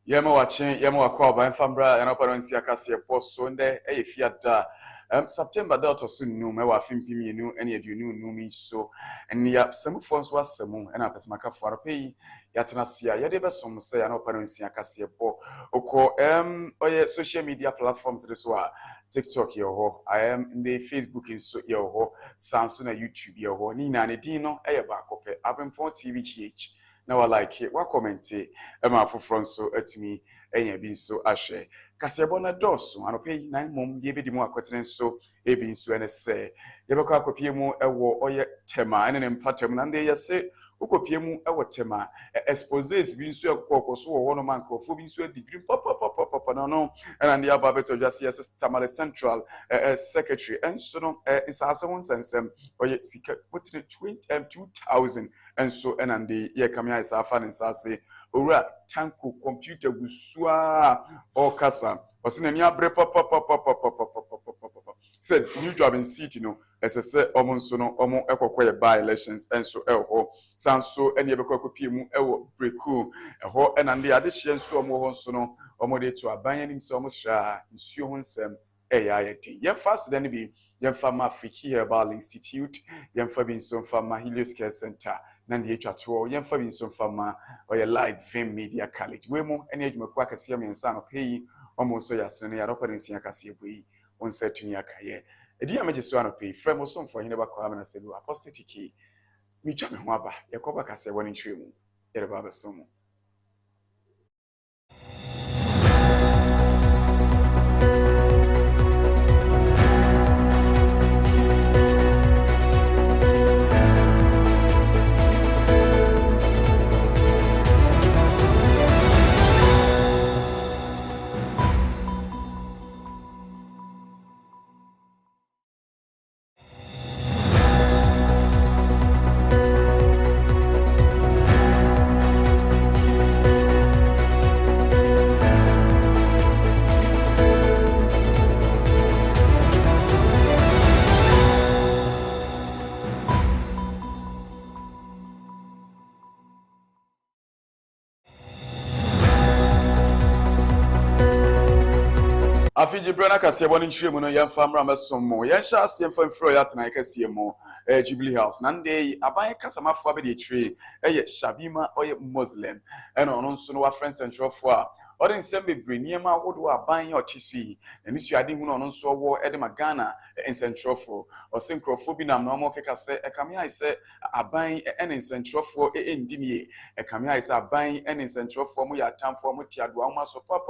Yama watching, Yama Wakoba, and Fambra, and Operancy Acacia Post Sunday, a Fiat. September daughter soon knew me wa fimpi me knew any of you knew me so and ya some phones was some and I pass my cup for a pay yatanasia yadeba some say an operancy Acacia po oko social media platforms this wa TikTok yo I am in the Facebook in so yo Samsung and YouTube yo Nina Nedino Ayabakope Abrempong TV. Now I like it. What comment? Emma for front so at me, and being so ashe. Casabona dosu, and pay 9 mum, ye be more cotton so, a being so and say, Yabaka copiemo, a war or yet tema, and an empatem, and they say, Ucopiemu, a tema, exposes being so a so one man for being so a degree, no, and the Ababeto just yes, Tamale Central Secretary, and so on, it's as someone sends them, or yet seek putting 2,000, and so and the year coming. Is our fan and say, Ora, tanku computer gusua or casa. Was in a near break said new job in city, no, as I said, almost so no, almost equal by elections and so sounds so any other copy mu break cool a whole and the addition so more so no, or more to a buying so much in Sion Sem AIT. Young faster than be young farmer Friki Herbal Institute, young Fabin son farmer Helios Care Center. Nandi H2 young Fabin son farmer or your light Vim Media College. Wemo any age McQuacker see me and son of pay almost so yes, and I open in Cassia on set to Yakaye. A dear Majesty pay, Fremo song for Hinaba Kwam and I said, apostate key. Me John Waba, Yakoba Cassia one in Trimu, Erababa Somo. Afiji Brana Cassia one in Shimono, young farmer, Masomo, Yashas, and from Froyat, and I can see more, Jubilee House. Nande, I buy a Casama Fabi tree, Shabima or a Muslim, and on Sunoa friends and Trofwa. Or in Sembe Briniema, what do I buy your tissue? And Miss Yadin on so war Edema Ghana and Centrofo, or Syncrophobia, normal Case, a Camia I say, I buy an Centrofo in Dini, a Camia I say, buying an Centrofo, we are time for Mutiaguama, so pop.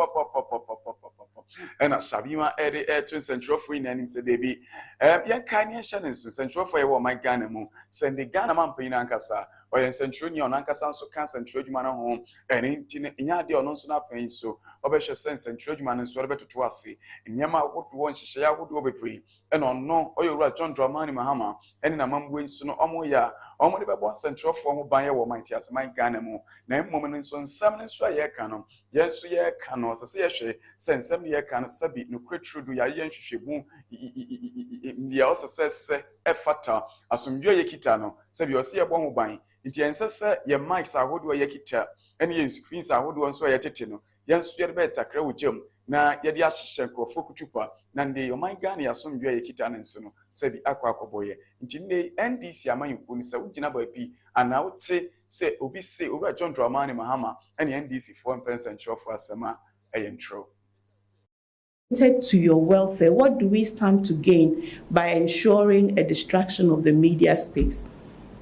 And a Shabima air to Central Free Nanny said, baby, young Kanye Shannon, Central for my Ganamo, send the Ganamam Pin Ancasa, or in Central Ancasa, so can Central Man home, and in Yadi or non sooner pain so, or shall send Central Man and Swerbe to Twasi, and Yama what one share would be free, and on no, or you write John Dramani Mahama, and in a mum wins to no Omoya, or by one Central form by your mighty as my Ganamo, name woman in son, summon Swaya canon, yes, yeah, canon, send 7 year can sabi no kwetru do ya yen hwehwemu the also says efata asomdwe yekita no sabi o se yebo ho ban nti ensese ye mics ahodo yekita ene ye screens ahodo nso yetete no yen so ye be takra wujam na ye de ahyehye krofo kutupa na nde yo man Ghana asomdwe yekita no nso no sabi akwakoboye nti nde NDC amanyu ni se ugina ba bi ana wote se obi se obi John Dramani Mahama ene NDC 4% for asema ayentro to your welfare. What do we stand to gain by ensuring a distraction of the media space,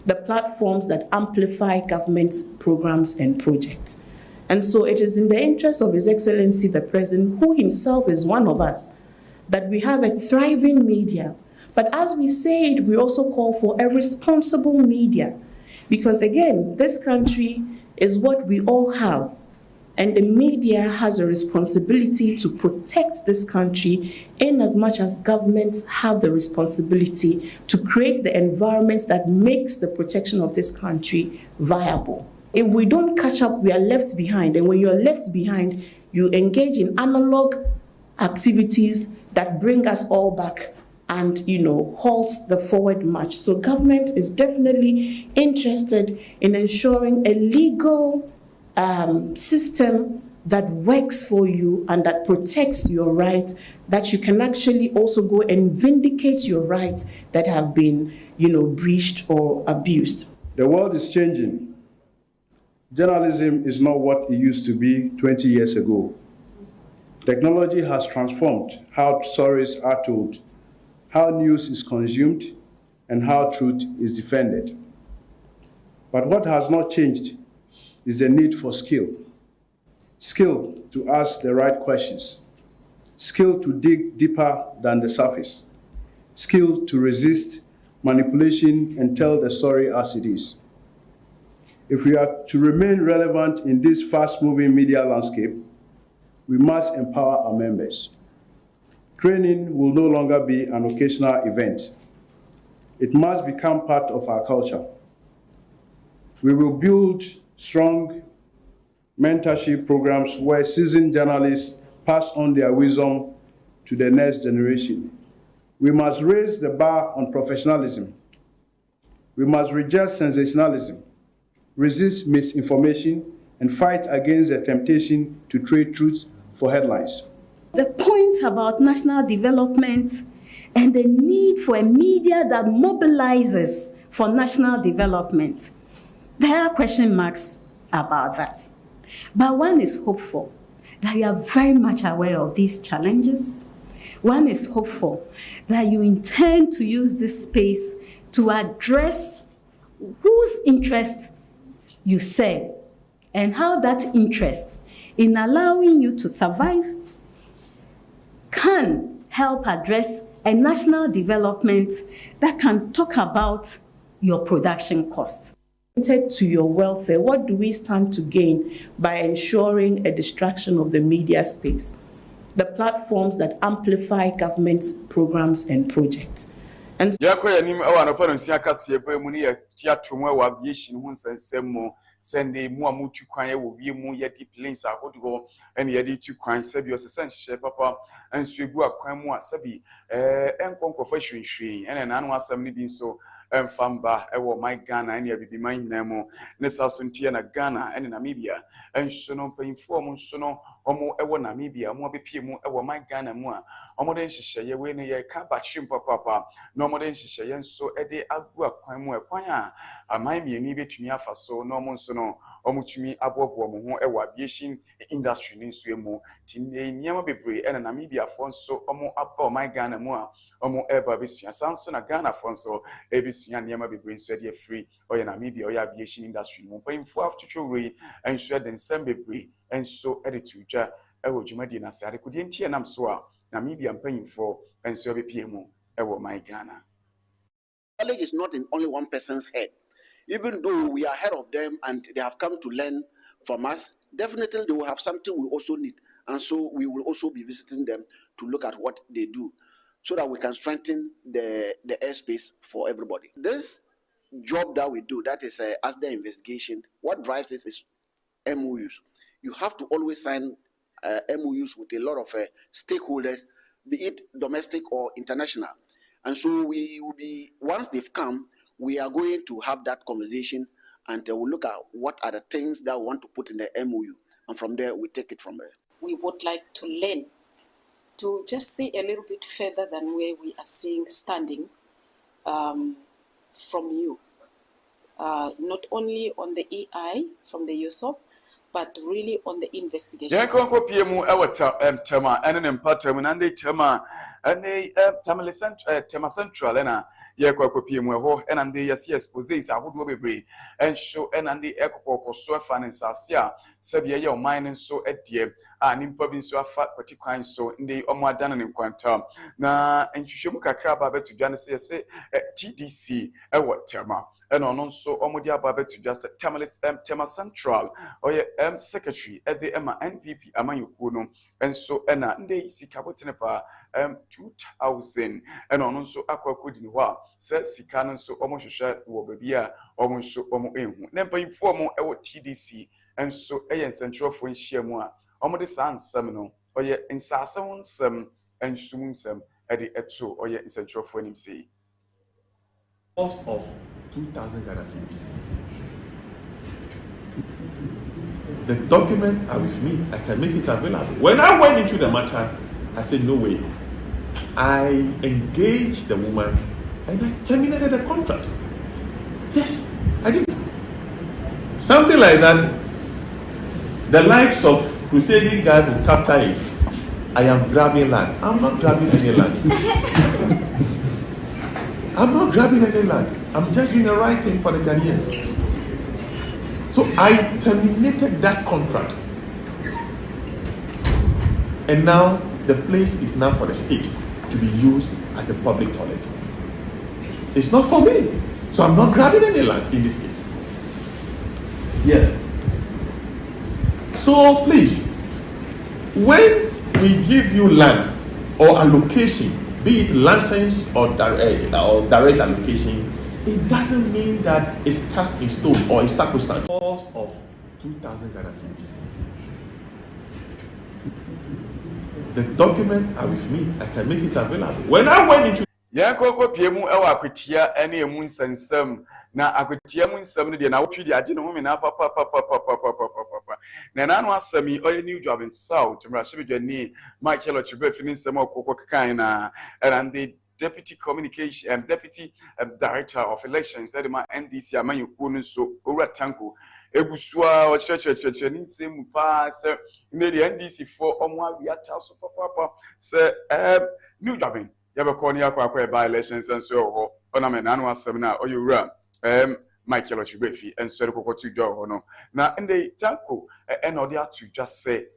the platforms that amplify government's programs and projects? And so it is in the interest of His Excellency the President, who himself is one of us, that we have a thriving media. But as we say it, we also call for a responsible media, because again, this country is what we all have. And the media has a responsibility to protect this country in as much as governments have the responsibility to create the environment that makes the protection of this country viable. If we don't catch up, we are left behind. And when you're left behind, you engage in analog activities that bring us all back and, halt the forward march. So government is definitely interested in ensuring a legal system that works for you and that protects your rights, that you can actually also go and vindicate your rights that have been, breached or abused. The world is changing. Journalism is not what it used to be 20 years ago. Technology has transformed how stories are told, how news is consumed, and how truth is defended. But what has not changed is the need for skill. Skill to ask the right questions. Skill to dig deeper than the surface. Skill to resist manipulation and tell the story as it is. If we are to remain relevant in this fast-moving media landscape, we must empower our members. Training will no longer be an occasional event. It must become part of our culture. We will build strong mentorship programs where seasoned journalists pass on their wisdom to the next generation. We must raise the bar on professionalism. We must reject sensationalism, resist misinformation, and fight against the temptation to trade truth for headlines. The point about national development and the need for a media that mobilizes for national development, there are question marks about that. But one is hopeful that you are very much aware of these challenges. One is hopeful that you intend to use this space to address whose interest you serve and how that interest in allowing you to survive can help address a national development that can talk about your production costs. To your welfare, what do we stand to gain by ensuring a distraction of the media space, the platforms that amplify government's programs and projects? And Sunday, more to cry will be more yet planes are hot go and yet to cry, Sabi, essential papa, and Swigu, crime more Sabi, and confession tree, and an annual assembly being so, and Famba, my Ghana, and you be mine Nemo, Nessa Suntiana Ghana, and in Namibia, and Sono paying 4 months sono, or more ever Namibia, more be Pimu, ever my Ghana more, or more than she say, when ye can't but shimpa papa, no more than she say, and so a day Agua, crime more, quia, a mind me, maybe to me so no more. No, Omutumi Abobo, aviation industry in Swemo, Tine, Niama Bebre, and Namibia Fonso, Omo Apo, my Ghana Moa, Omo Eba Bisia, Sanson, a Ghana Fonso, Ebisian Niama Bebre, Swedia free, or Namibia, or aviation industry, Mopaying for after Churi, and Shred and Sembebre, and so attitude, Ewo Jumadina Sari, couldn't hear Namswa, Namibia I'm paying for, and so be PMO, Ewo my Ghana. Knowledge is not in only one person's head. Even though we are ahead of them and they have come to learn from us, definitely they will have something we also need. And so we will also be visiting them to look at what they do so that we can strengthen the airspace for everybody. This job that we do, that is as the investigation, what drives this is MOUs. You have to always sign MOUs with a lot of stakeholders, be it domestic or international. And so we will be, once they've come, we are going to have that conversation and we'll look at what are the things that we want to put in the MOU. And from there, we take it from there. We would like to learn, to just see a little bit further than where we are seeing standing from you. Not only on the EI from the USOP, but really on the investigation. Yeah, Conco PMU, our Tema, and an empatem, and they Tema, and they Tema Central, and Yako PMU, and they yes, possess, I would be and show and the Eco so fan in Sasia, Sabia, your mind and so at the and in province so fat particular so in the Omadan and Quantum. Now, and Shumuka Crab to Janice say TDC, what Tema. And on so Omodia Babet to just Tema Central or Secretary at the Emma NPP Amayukuno and so Enna Nde Sikabotenepa 2000 and on so Aqua Kudinwa says Sikanan so almost shut Wobia almost so Omo Emu. Never informal TDC and so a central for Shiamua Omo San Seminole or yet in Sasson some and soon some at the Etso or yet in central for him say. Cost of 2,000 Ghana cedis. The documents are with me. I can make it available. When I went into the matter, I said, no way. I engaged the woman and I terminated the contract. Yes, I did. Something like that. The likes of crusading guy will capture it. I am grabbing land. I'm not grabbing any land. I'm not grabbing any land. I'm just doing the right thing for the Ghanaians. So I terminated that contract. And now the place is now for the state to be used as a public toilet. It's not for me. So I'm not grabbing any land in this case. Yeah. So please, when we give you land or allocation, be it license or direct allocation, it doesn't mean that it's cast in stone or it's sacrosanct. Cost of 2,000 Ghana cedis. The documents are with me. I can make it available. When I went into Yankoko Piemu Ewa Kutia, any moons and some. Now I could tear moon some day. I would treat the agent women up. Nanano asked me, oh, new job in South, Russia, Jenny, Michael Chibet, finished some more Coco Kaina, and the deputy communication, deputy director of elections, said my NDC, Amayu Kunu, so Ura Tanko, Ebusua, or church, and same pass, made the NDC for Omwa, we are Charles Papa, sir, new jobbing. You have a corner by elections and so on. I'm an annual seminar or you run. Michael Ochibefi and Serco to do no. Now, in the tanko, and order to just say,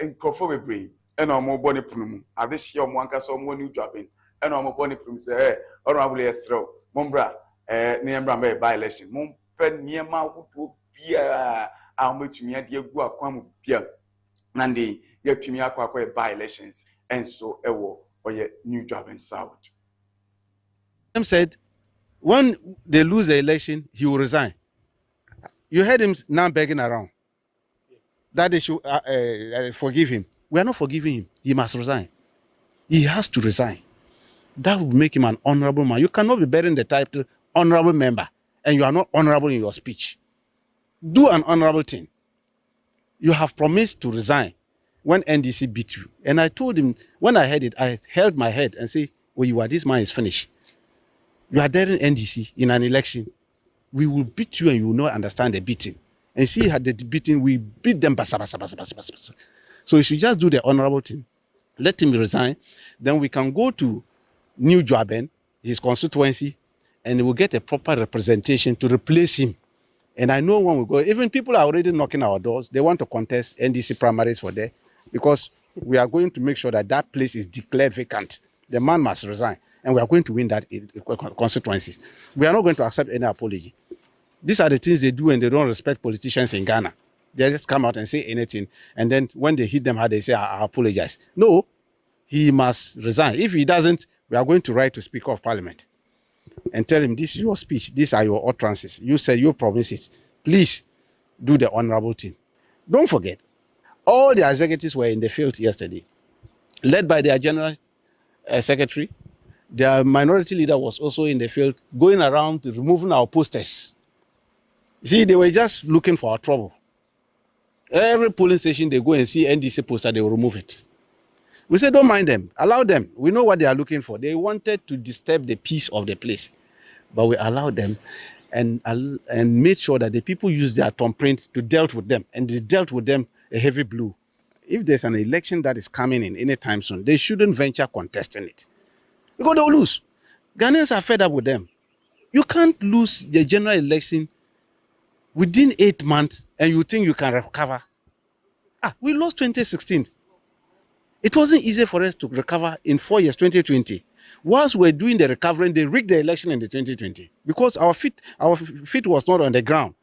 in conformably, and no more bonny plum. Are this year one cast some new jobbing, and no more bonny plum say, or I will estro, Mombra, near Brambe by election. Mom pen near my wood be how much me at your guaquam beer. Nandi, yet to me aqua by elections, and so a war. Or your new job in South. Him said, when they lose the election, he will resign. You heard him now begging around that they should forgive him. We are not forgiving him. He must resign. He has to resign. That would make him an honorable man. You cannot be bearing the title honorable member and you are not honorable in your speech. Do an honorable thing. You have promised to resign when NDC beat you. And I told him, when I heard it, I held my head and said, well, you are, this man is finished. You are daring NDC in an election. We will beat you and you will not understand the beating. And see how the beating, we beat them. Basa, basa, basa, basa, basa, basa. So you should just do the honorable thing. Let him resign. Then we can go to New Joaben, his constituency, and we will get a proper representation to replace him. And I know when we go, even people are already knocking our doors. They want to contest NDC primaries for there. Because we are going to make sure that that place is declared vacant. The man must resign. And we are going to win that constituencies. We are not going to accept any apology. These are the things they do and they don't respect politicians in Ghana. They just come out and say anything. And then when they hit them hard, they say, I apologize. No, he must resign. If he doesn't, we are going to write to Speaker of Parliament and tell him, this is your speech. These are your utterances. You said your promises. Please do the honorable thing. Don't forget, all the executives were in the field yesterday, led by their general secretary. Their minority leader was also in the field, going around removing our posters. See, they were just looking for our trouble. Every polling station, they go and see NDC poster, they will remove it. We said, don't mind them, allow them. We know what they are looking for. They wanted to disturb the peace of the place, but we allowed them and made sure that the people used their thumbprint to deal with them, and they dealt with them a heavy blow. If there's an election that is coming in anytime soon, they shouldn't venture contesting it. Because they'll lose. Ghanaians are fed up with them. You can't lose the general election within 8 months and you think you can recover. We lost 2016. It wasn't easy for us to recover in 4 years, 2020. Whilst we're doing the recovery, they rigged the election in the 2020 because our feet was not on the ground.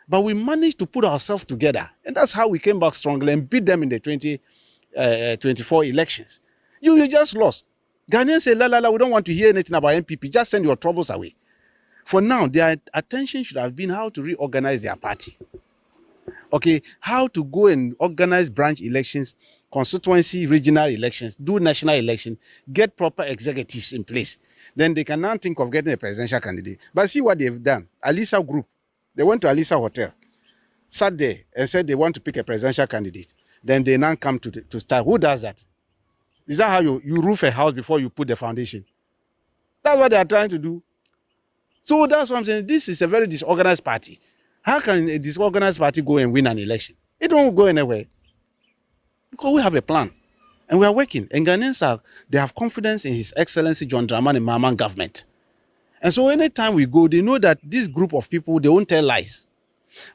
But we managed to put ourselves together. And that's how we came back strongly and beat them in the 2024 elections. You just lost. Ghanaians say, la, we don't want to hear anything about MPP. Just send your troubles away. For now, their attention should have been how to reorganize their party. Okay, how to go and organize branch elections, constituency, regional elections, do national election, get proper executives in place. Then they can now think of getting a presidential candidate. But see what they've done. Alisa Group. They went to Alisa Hotel. sat there and said they want to pick a presidential candidate, then they now come to start. Who does that? Is that how you roof a house before you put the foundation? That's what they are trying to do. So that's what I'm saying. This is a very disorganized party. How can a disorganized party go and win an election? It won't go anywhere. Because we have a plan. And we are working. And Ghanaians they have confidence in His Excellency John Dramani Mahama government. And so anytime we go, they know that this group of people, they won't tell lies.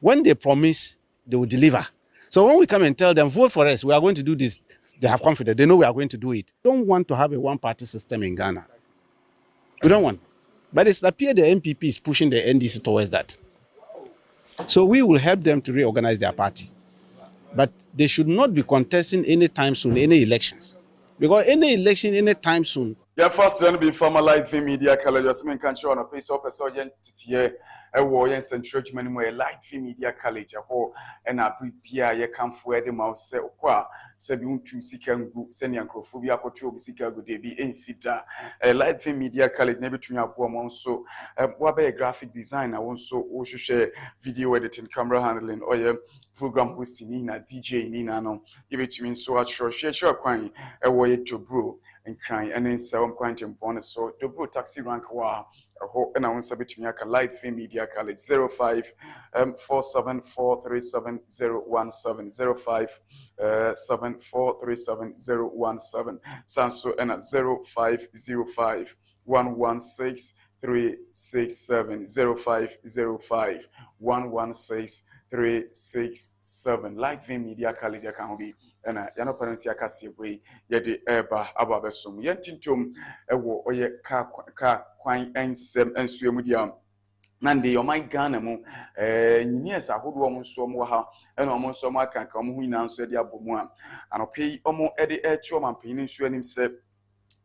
When they promise, they will deliver. So when we come and tell them, vote for us, we are going to do this, they have confidence. They know we are going to do it. We don't want to have a one-party system in Ghana. We don't want. But it's appear the MPP is pushing the NDC towards that. So we will help them to reorganize their party. But they should not be contesting any time soon, any elections. Because any election, any time soon. Yeah, first to be former live media college, just mean country on a piece of a soldier a war and central money live media college a whole and a prepare ye come for the mouse se qua seven to seek and group sending acrophobia portrait seeker good day be in sita a live media college never to your poor so what a graphic design I want so also share video editing, camera handling or program hosting Nina DJ Nina no give it to me so at share crying a way to brew and crying and then 7 point and bonus so to brew taxi rank wow and I want to submit to me a live media college 05 47437 05 7437017 Sanso and at 0505 116 367 0505 116 367 live media college account be and yana parents ya kasi we ye de eba ababesom yentintom ewo oye ka kwan ensem ensuemu dia nande yo my Ghana mu nyinies ahodo omo nso mo ha ena omo nso mo aka ka omo hu nyina nso de abomu a anope omo ede echi omo mpani nso anim se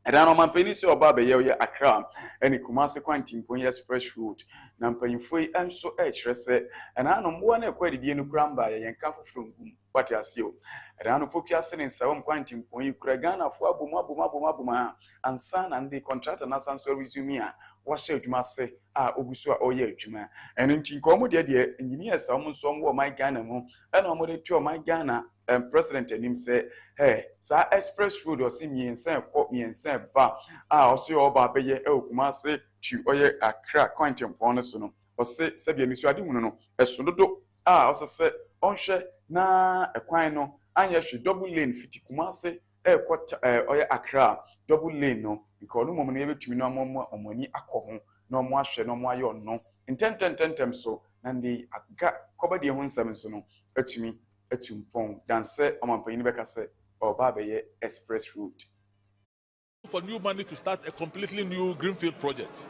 eda no mampani se oba be ye Accra eni Kumasi Kwantimpon Express Road na mpanyimfo yi enso kire se ena no mbo na ekwadidie no kuramba ye yenka foforo ngum wati asio eda no popia se ne nsawom Kwantimpon yi kura Ghana fo aboma ansa na ndi contractor na sanso resume a wahye adwuma se a ogusu a oye adwuma eno nti nkomo de engineers a omo wo my Ghana mu ena omo de tu my Ghana president anim say hey sa express road o se miensa ba a o se oba beye okuma se tu oye Accra Kwantimpon no so no o se bia nisu ade mu no esododo a o se onhwe na ekwan no anya hwe double lane fiti Kumasi oye Accra double lane no because no mom na ebetumi no omani akoho na omo ahwe na omo aye onno intentem so na ndi aga kobadi ho nsam so no atumi atumpon dan se omampani beka se oba beye express route for new money to start a completely new greenfield project.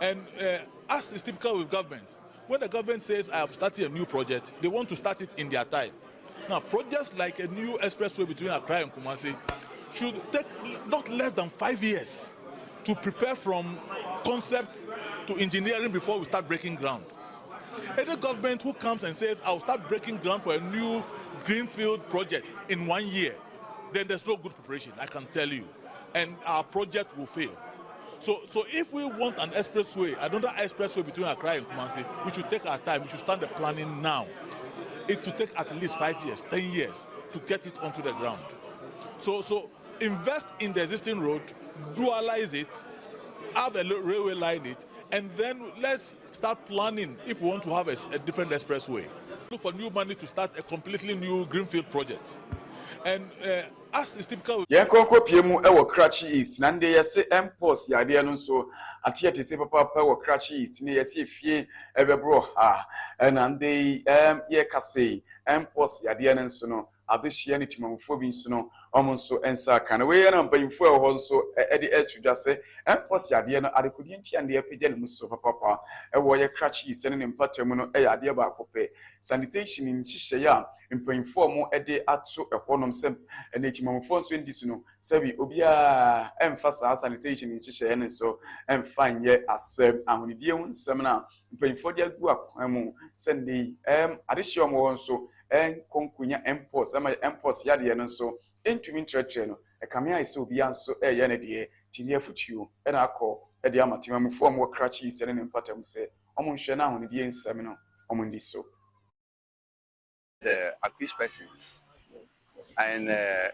And as is typical with government, when the government says I have started a new project, they want to start it in their time. Now, projects like a new expressway between Accra and Kumasi should take not less than 5 years to prepare from concept to engineering before we start breaking ground. Any government who comes and says I'll start breaking ground for a new greenfield project in 1 year, then there's no good preparation, I can tell you. And our project will fail. So if we want an expressway, another expressway between Accra and Kumasi, we should take our time, we should start the planning now. It will take at least 5 years, 10 years to get it onto the ground. So invest in the existing road, dualize it, have a railway line it, and then let's start planning if we want to have a different expressway. Look for new money to start a completely new greenfield project. And as is typical. Yeah, Conco Piemu, our Cratchy East, Nande, yes, Empos, Yadia, no so, at yet is a papa, our Cratchy East, near Fie, ever bro, and they, ye Kase, Empos, Yadia, and so no. Abishianity Mamphobin Suno, almost so and Sakan away and I'm paying for also at the edge to just say, and post Yadiana Adequidinti and the epidemics of a papa, a warrior cratchy standing in Platemono, a Yadia Bacope, sanitation in Shishaya, and paying for more a day at so a quantum sem, and the Timomphons in this no, Sebi Obia, emphasize sanitation in Shishaya and so, and fine yet as Seb and with the own seminar, paying for their work, send the additional also. En konkunya empos ama empos yade no so entumi ntrɛtrɛ no ɛkamea ise obi anso ɛyɛ ne de tinie futuo ɛna akɔ ɛde amatima mu fo mo krakye ise ne mpatam sɛ ɔmo nhwɛ na ahonidie nsɛm no ɔmo ndi so The accused persons. And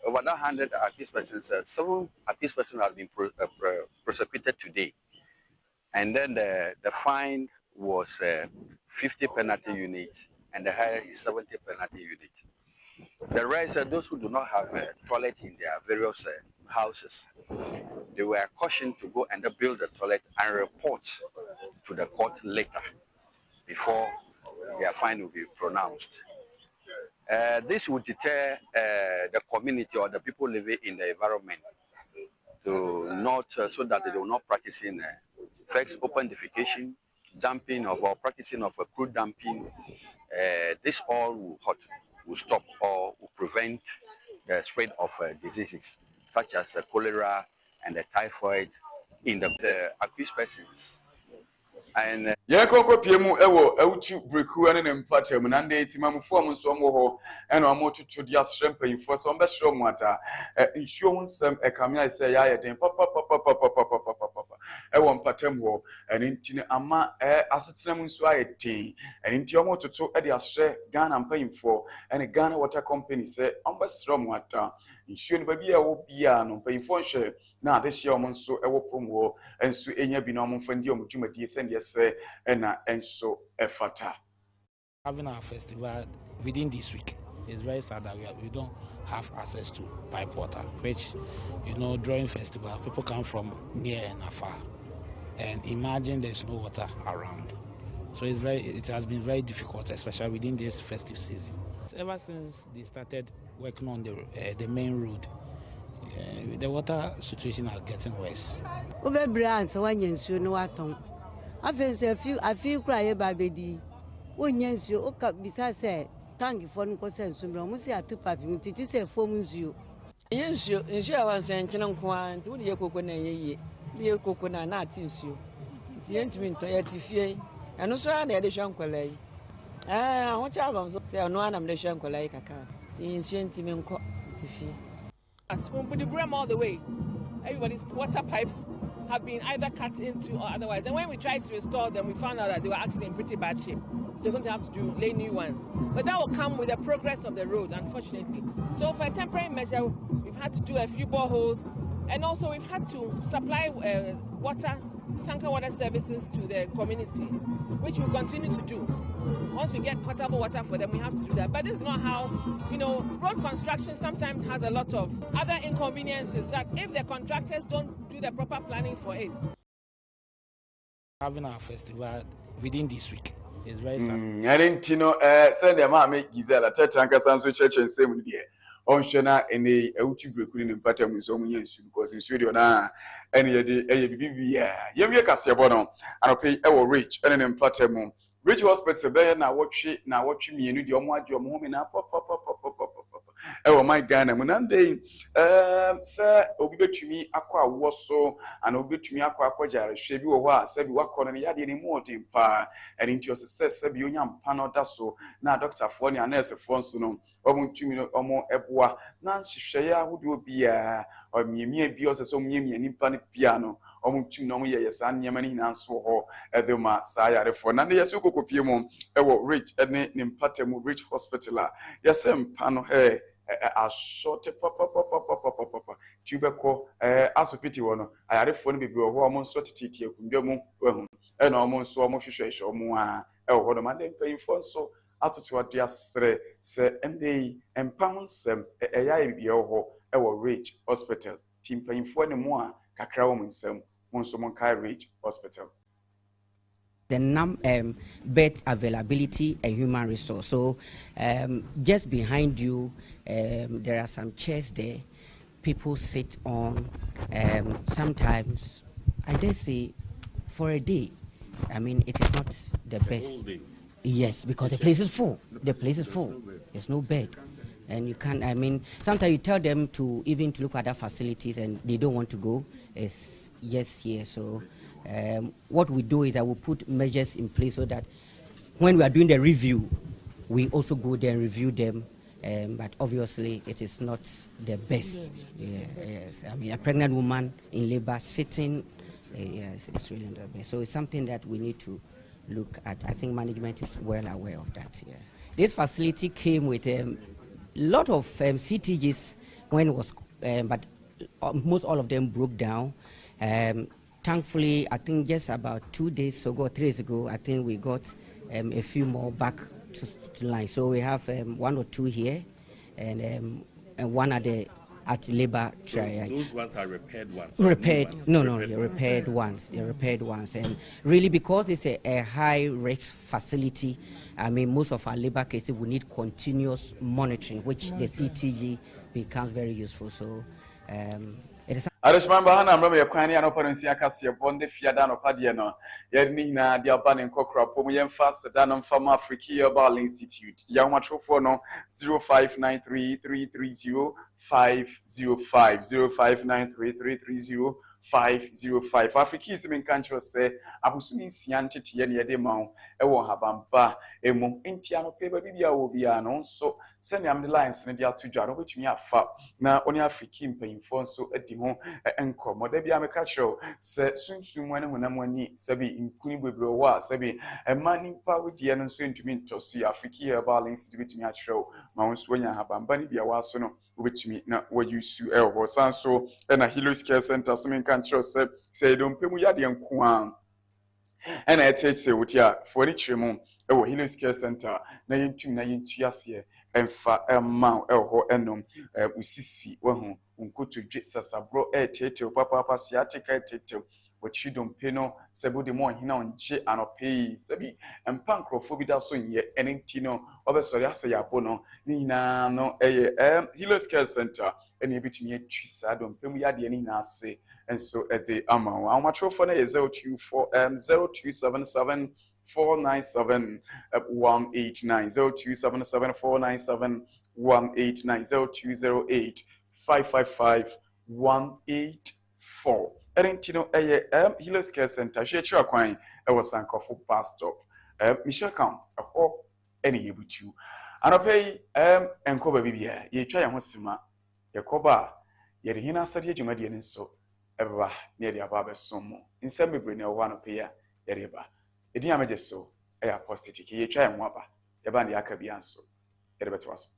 over that 100 accused persons, 7 accused persons have been prosecuted today. And then the fine was 50 penalty units, and the higher is 70 penalty units. The rest are those who do not have a toilet in their various houses. They were cautioned to go and build a toilet and report to the court later before their fine will be pronounced. This would deter the community or the people living in the environment to not so that they will not practice in first open defecation, dumping or practicing of crude dumping. This all will stop or will prevent the spread of diseases such as cholera and typhoid in the accused persons. And yeah, Coco Piemu, Ewu Breku, and an Empatem, and they Timamu some more, and a more to the shrimping for some best room water. Insurance, a camia say, I at papa, Ewan Patemwo, and in Tina Ama, Assatinum Sway, and in Tiomo to two at the Astre, Ghana I'm paying for, and a Ghana water company say, on best room water. Insurance baby, I will be an paying for share. Now, this year, so Ewo Promo, and so any binom from the Mujuma DSN, yes, and so effata. Having our festival within this week is very sad that we don't have access to pipe water, which, during festival, people come from near and afar. And imagine there's no water around. So it has been very difficult, especially within this festive season. Ever since they started working on the main road, the water situation is getting worse. I feel cry baby. When you okay, besides say, thank you for no sense. Musi atu papi, it is a form you. Yes, you was saying, Chinam, to the coconut, the coconut, not issue. The intimate to Tifie, and also an addition collie. What albums say, no one am the shank like a car. The ancient Timinco Tiffy. As from the brim all the way, everybody's water pipes have been either cut into or otherwise. And when we tried to restore them, we found out that they were actually in pretty bad shape. So they're going to have to lay new ones. But that will come with the progress of the road, unfortunately. So for a temporary measure, we've had to do a few boreholes, and also we've had to supply tanker water services to the community, which we'll continue to do. Once we get potable water for them, we have to do that. But this is not how, road construction sometimes has a lot of other inconveniences that if the contractors don't do the proper planning for it. Having our festival within this week is very sad. I didn't send them out, make Gisela, Tanka Sanso Church and same with on Shana and a Uchi in pattern with some years because in studio now any day, Yamia Casiabono, and I pay our rich and an pattern. Rich hospital there now watch me and your mom in a pop. Oh my God, Munande, sir, obey to me, aqua was so, and obey to me, aqua jar, shebu or said what corner yard any more timpa, and into your success, Sabionian Pano Dasso, now Doctor Fony and Nurse Fonsono, or to me or more Ebois, Nancy Shaya would you be or me bios so me and impanic piano, or to know yes, and Yamani answer or at the ma Saya for Nanda Yasuko Piemon, rich and named Patemu Rich Hospital, yes, Pano hair. A short tubercle asopiti one. I had a phone baby or almost sort of tea, and almost so much or more. What am I then paying for? So, out to what they are say, and they empound them a yai our rich hospital. Team paying for the more Kakra woman, some Monsomonkai Rich Hospital. The bed availability and human resource. So just behind you, there are some chairs there. People sit on. Sometimes, I dare say, for a day. I mean, it is not the best. Yes, because the place is full. The place is full. There's no bed. And you can't, I mean, sometimes you tell them to even to look at other facilities and they don't want to go. It's yes here. So what we do is that we put measures in place so that when we are doing the review, we also go there and review them. But obviously, it is not the best. Yes, I mean, a pregnant woman in labor sitting, yes, it's really not the best. So it's something that we need to look at. I think management is well aware of that. Yes, this facility came with a lot of CTGs when it was, but almost all of them broke down. Thankfully, I think just about 2 days ago, 3 days ago, I think we got a few more back to line. So we have 1 or 2 here, and one at Labour Triage. Those ones are repaired ones. Repaired? No, they're repaired ones. They're repaired ones, and really because it's a high risk facility, I mean most of our labor cases will need continuous monitoring, which the CTG becomes very useful. So it is. Arishmamba hana mrama ya kwani anoparensi akasi ya bonde fiada no padiano yadni na dia bane nkokra pomu yemfas dana mfama Africa Ball Institute ya matofo no 0593330505 0593330505 Africa is in country say abusumi siante tie ne yede mawo ewo habamba emu entiano peba bibia wo bia no so send am the lines ne dia to dwa no betumi afa na oni Africa mpanyimfo so adi ho enko model bia meka chiro se sunsun wane honam ani sabi inkuni bebre wa sabi emani pa wodie no so ntumi ntoso Africa Ball Institute betumi a chiro ma won so anya habamba ni bia wa so no obetumi na wayusu ho sanso na Helos Care Center so men kan chiro se do mpemu yade nko an na etete wotia for chimo Helos Care Center na yentu ase emfa emma ho enom usisi wahu unkutu dwe sasabro tete papa siatika tete wachidom peno sebudi mo hina onje anope sabi empankrofo bi da so nye enentino obesori ase yabo no nyina no Helos Care Center eni bitumi atwisa dom pemu yade ni na ase enso ede amawo awmatrofo na 0277 497 189 0277 497 189 0208 555 184 Erentino Helos Care Center Shechu Akwan was Sankofo bus stop Michelle Camp any yebutu anopay enkoba bibia ye twa ye ho sima yekoba ye de hina asade adwumade ne so eba ne de aba besomo nsem bebre ne wo anopay ya ye reba edin amaje so apostate ye twa ye ho aba ye ba ne aka bia so ye de beto aso